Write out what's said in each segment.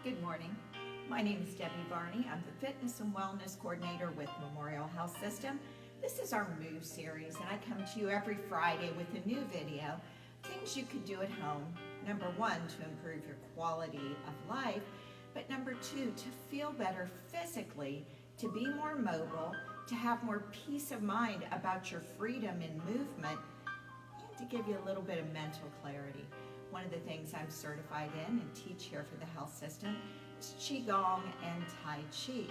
Good morning. My name is Debbie Varney. I'm the Fitness and Wellness Coordinator with Memorial Health System. This is our Move series, and I come to you every Friday with a new video, things you could do at home. Number one, to improve your quality of life, but number two, to feel better physically, to be more mobile, to have more peace of mind about your freedom in movement, and to give you a little bit of mental clarity. One of the things I'm certified in and teach here for the health system is Qigong and Tai Chi.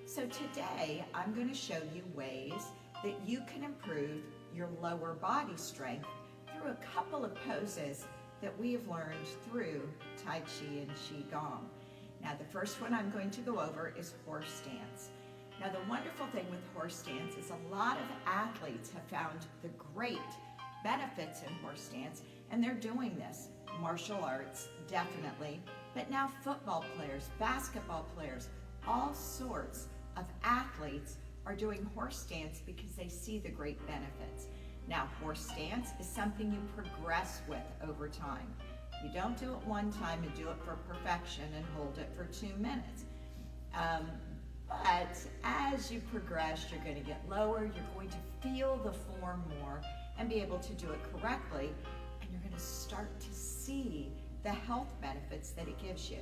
So today I'm going to show you ways that you can improve your lower body strength through a couple of poses that we have learned through Tai Chi and Qigong. Now the first one I'm going to go over is horse stance. Now the wonderful thing with horse stance is a lot of athletes have found the great benefits in horse stance, and they're doing this. Martial arts, definitely, but now football players, basketball players, all sorts of athletes are doing horse stance because they see the great benefits. Now, horse stance is something you progress with over time. You don't do it one time and do it for perfection and hold it for 2 minutes. But as you progress, you're going to get lower, you're going to feel the form more and be able to do it correctly, and you're going to start to see the health benefits that it gives you.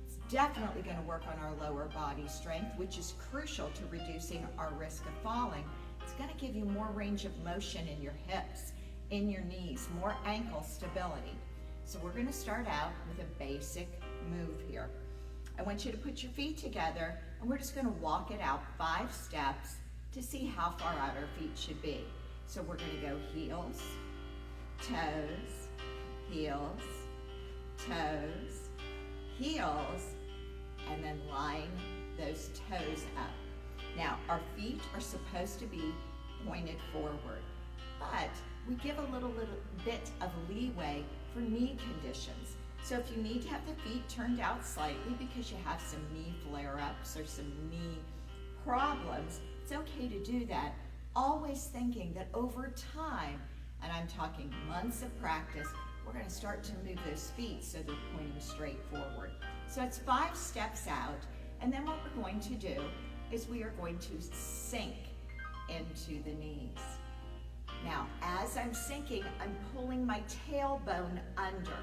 It's definitely going to work on our lower body strength, which is crucial to reducing our risk of falling. It's going to give you more range of motion in your hips, in your knees, more ankle stability. So we're going to start out with a basic move here. I want you to put your feet together, and we're just going to walk it out 5 steps to see how far out our feet should be. So we're going to go heels, toes, heels, toes, heels, and then line those toes up. Now, our feet are supposed to be pointed forward, but we give a little bit of leeway for knee conditions. So if you need to have the feet turned out slightly because you have some knee flare-ups or some knee problems, it's okay to do that. Always thinking that over time, and I'm talking months of practice, we're going to start to move those feet so they're pointing straight forward. So it's 5 steps out, and then what we're going to do is we are going to sink into the knees. Now, as I'm sinking, I'm pulling my tailbone under.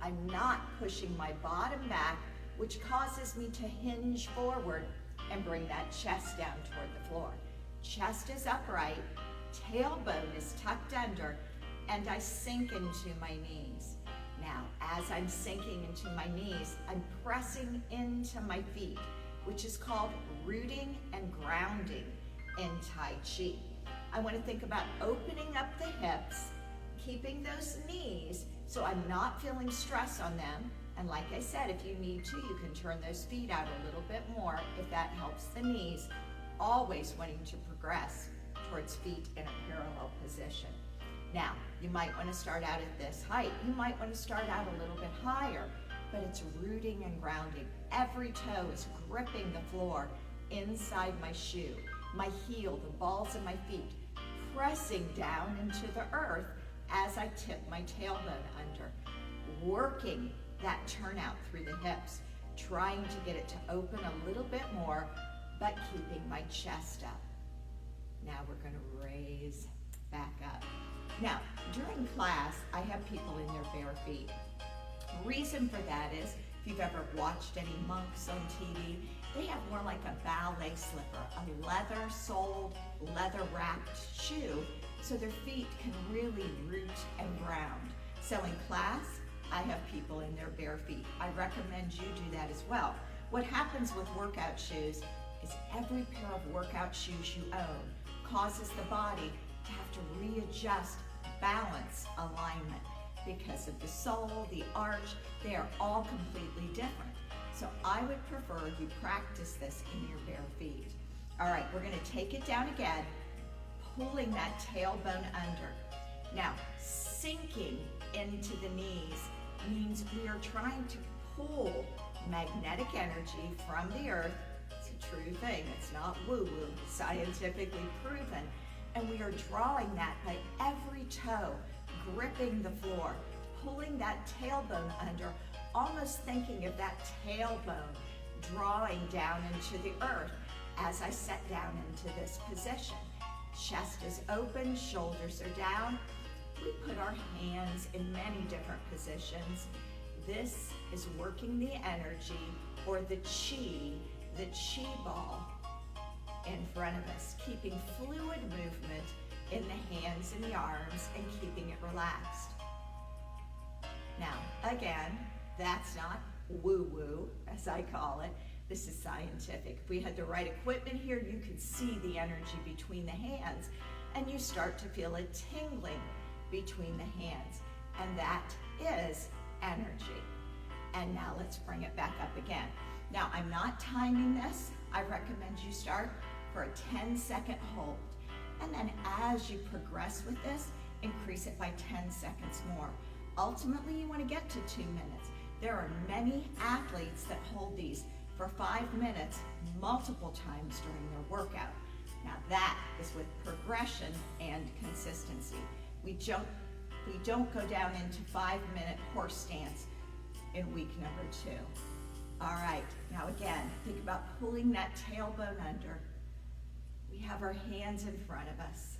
I'm not pushing my bottom back, which causes me to hinge forward and bring that chest down toward the floor. Chest is upright, tailbone is tucked under, and I sink into my knees. Now, as I'm sinking into my knees, I'm pressing into my feet, which is called rooting and grounding in Tai Chi. I want to think about opening up the hips, keeping those knees so I'm not feeling stress on them. And like I said, if you need to, you can turn those feet out a little bit more if that helps the knees. Always wanting to progress towards feet in a parallel position. Now, you might want to start out at this height. You might want to start out a little bit higher, but it's rooting and grounding. Every toe is gripping the floor inside my shoe, my heel, the balls of my feet, pressing down into the earth as I tip my tailbone under, working that turnout through the hips, trying to get it to open a little bit more, but keeping my chest up. Now we're going to raise back up. Now, during class, I have people in their bare feet. The reason for that is, if you've ever watched any monks on TV, they have more like a ballet slipper, a leather-soled, leather-wrapped shoe, so their feet can really root and ground. So in class, I have people in their bare feet. I recommend you do that as well. What happens with workout shoes is every pair of workout shoes you own causes the body to have to readjust balance alignment because of the sole, the arch, they are all completely different. So I would prefer you practice this in your bare feet. All right, we're gonna take it down again, pulling that tailbone under. Now, sinking into the knees means we are trying to pull magnetic energy from the earth. It's a true thing, it's not woo-woo, scientifically proven. And we are drawing that by every toe, gripping the floor, pulling that tailbone under, almost thinking of that tailbone drawing down into the earth as I set down into this position. Chest is open, shoulders are down. We put our hands in many different positions. This is working the energy or the chi ball in front of us, keeping fluid movement in the hands and the arms and keeping it relaxed. Now, again, that's not woo-woo, as I call it. This is scientific. If we had the right equipment here, you could see the energy between the hands, and you start to feel a tingling between the hands, and that is energy. And now let's bring it back up again. Now, I'm not timing this. I recommend you start for a 10-second hold. And then as you progress with this, increase it by 10 seconds more. Ultimately, you want to get to 2 minutes. There are many athletes that hold these for 5 minutes multiple times during their workout. Now that is with progression and consistency. We don't go down into 5-minute horse stance in week number 2. All right, now again, think about pulling that tailbone under. We have our hands in front of us,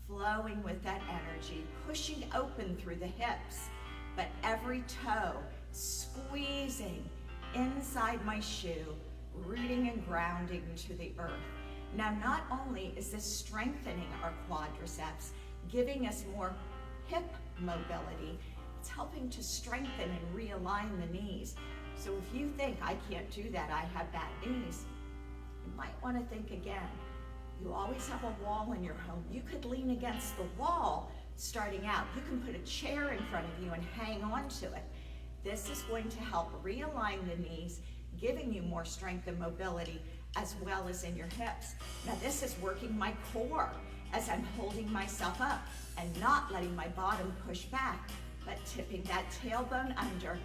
flowing with that energy, pushing open through the hips, but every toe squeezing inside my shoe, rooting and grounding to the earth. Now, not only is this strengthening our quadriceps, giving us more hip mobility, it's helping to strengthen and realign the knees. So if you think, I can't do that, I have bad knees, you might want to think again. You always have a wall in your home. You could lean against the wall starting out. You can put a chair in front of you and hang on to it. This is going to help realign the knees, giving you more strength and mobility as well as in your hips. Now this is working my core as I'm holding myself up and not letting my bottom push back, but tipping that tailbone under,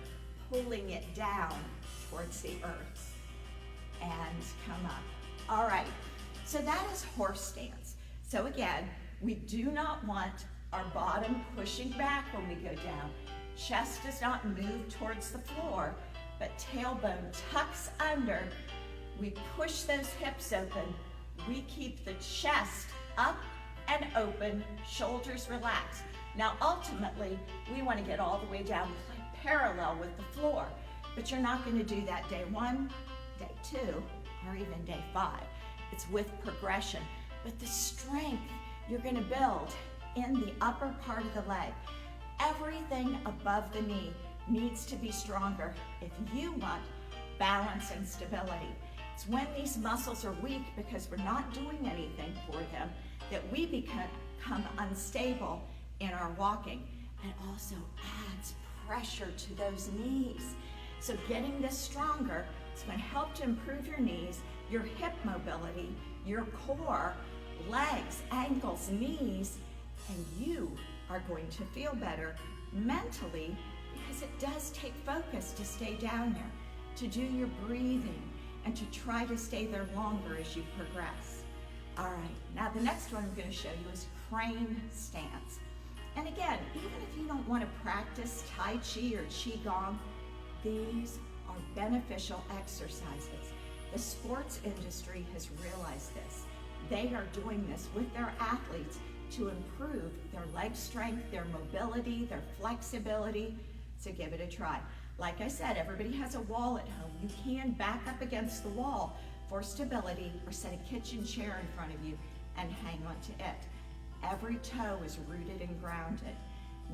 pulling it down towards the earth and come up. All right, so that is horse stance. So again, we do not want our bottom pushing back when we go down. Chest does not move towards the floor, but tailbone tucks under. We push those hips open. We keep the chest up and open, shoulders relaxed. Now ultimately, we want to get all the way down parallel with the floor, but you're not going to do that day 1, day 2, or even day 5. It's with progression, but the strength you're going to build in the upper part of the leg. Everything above the knee needs to be stronger if you want balance and stability. It's when these muscles are weak because we're not doing anything for them that we become unstable in our walking, and also adds pressure to those knees. So getting this stronger is going to help to improve your knees, your hip mobility, your core, legs, ankles, knees, and you are going to feel better mentally because it does take focus to stay down there, to do your breathing, and to try to stay there longer as you progress. All right, now the next one I'm going to show you is crane stance. And again, even if you don't want to practice Tai Chi or Qigong, these are beneficial exercises. The sports industry has realized this. They are doing this with their athletes to improve their leg strength, their mobility, their flexibility. So give it a try. Like I said, everybody has a wall at home. You can back up against the wall for stability or set a kitchen chair in front of you and hang on to it. Every toe is rooted and grounded.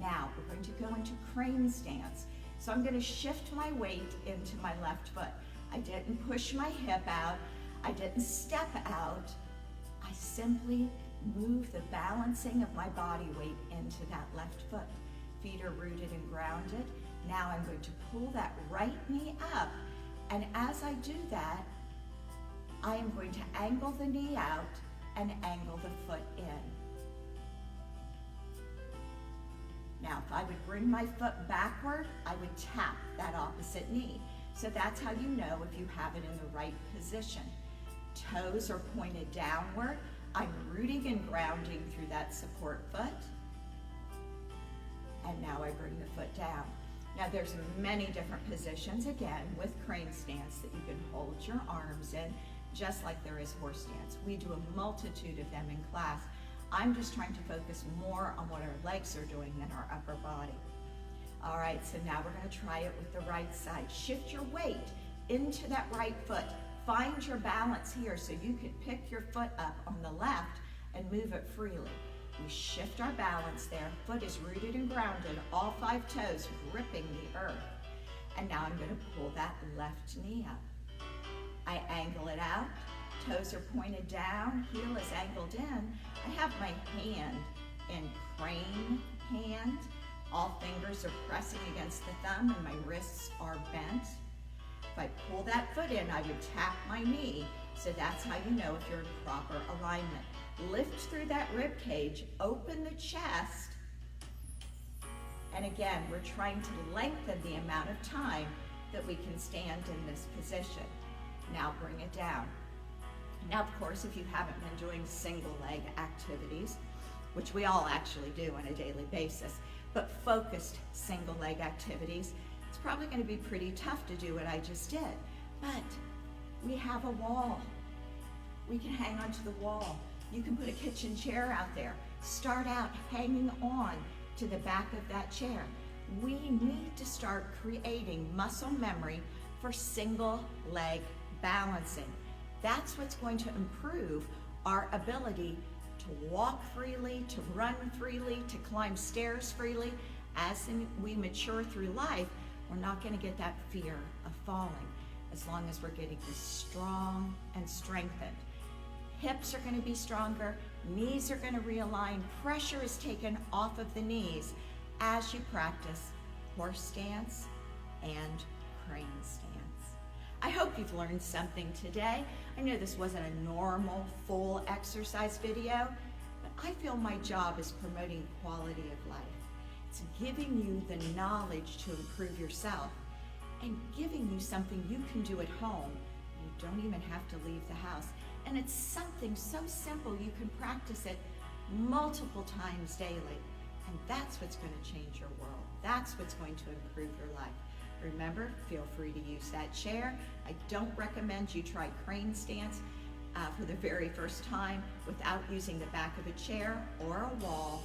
Now we're going to go into crane stance. So I'm going to shift my weight into my left foot. I didn't push my hip out. I didn't step out. I simply move the balancing of my body weight into that left foot. Feet are rooted and grounded. Now I'm going to pull that right knee up, and as I do that, I am going to angle the knee out and angle the foot in. Now, if I would bring my foot backward, I would tap that opposite knee. So that's how you know if you have it in the right position. Toes are pointed downward. I'm rooting and grounding through that support foot. and now I bring the foot down. Now there's many different positions, again, with crane stance that you can hold your arms in, just like there is horse stance. We do a multitude of them in class. I'm just trying to focus more on what our legs are doing than our upper body. All right, so now we're gonna try it with the right side. Shift your weight into that right foot. Find your balance here so you can pick your foot up on the left and move it freely. We shift our balance there. Foot is rooted and grounded, all 5 toes gripping the earth. And now I'm gonna pull that left knee up. I angle it out, toes are pointed down, heel is angled in. I have my hand in crane hand. All fingers are pressing against the thumb and my wrists are bent. If I pull that foot in, I would tap my knee. So that's how you know if you're in proper alignment. Lift through that rib cage, open the chest. And again, we're trying to lengthen the amount of time that we can stand in this position. Now bring it down. Now, of course, if you haven't been doing single leg activities, which we all actually do on a daily basis, but focused single leg activities, it's probably going to be pretty tough to do what I just did. But we have a wall. We can hang onto the wall. You can put a kitchen chair out there. Start out hanging on to the back of that chair. We need to start creating muscle memory for single leg balancing. That's what's going to improve our ability to walk freely, to run freely, to climb stairs freely. As we mature through life, we're not going to get that fear of falling as long as we're getting strong and strengthened. Hips are going to be stronger, knees are going to realign, pressure is taken off of the knees as you practice horse stance and crane stance. I hope you've learned something today. I know this wasn't a normal full exercise video, but I feel my job is promoting quality of life. It's giving you the knowledge to improve yourself and giving you something you can do at home. You don't even have to leave the house. And it's something so simple you can practice it multiple times daily. And that's what's going to change your world. That's what's going to improve your life. Remember, feel free to use that chair. I don't recommend you try crane stance for the very first time without using the back of a chair or a wall.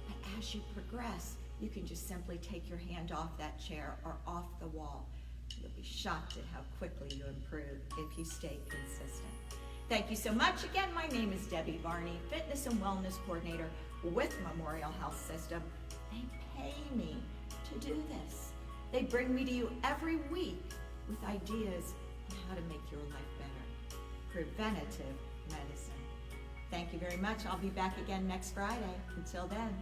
But as you progress, you can just simply take your hand off that chair or off the wall. You'll be shocked at how quickly you improve if you stay consistent. Thank you so much. Again, my name is Debbie Varney, Fitness and Wellness Coordinator with Memorial Health System. They pay me to do this. They bring me to you every week with ideas on how to make your life better. Preventative medicine. Thank you very much. I'll be back again next Friday. Until then.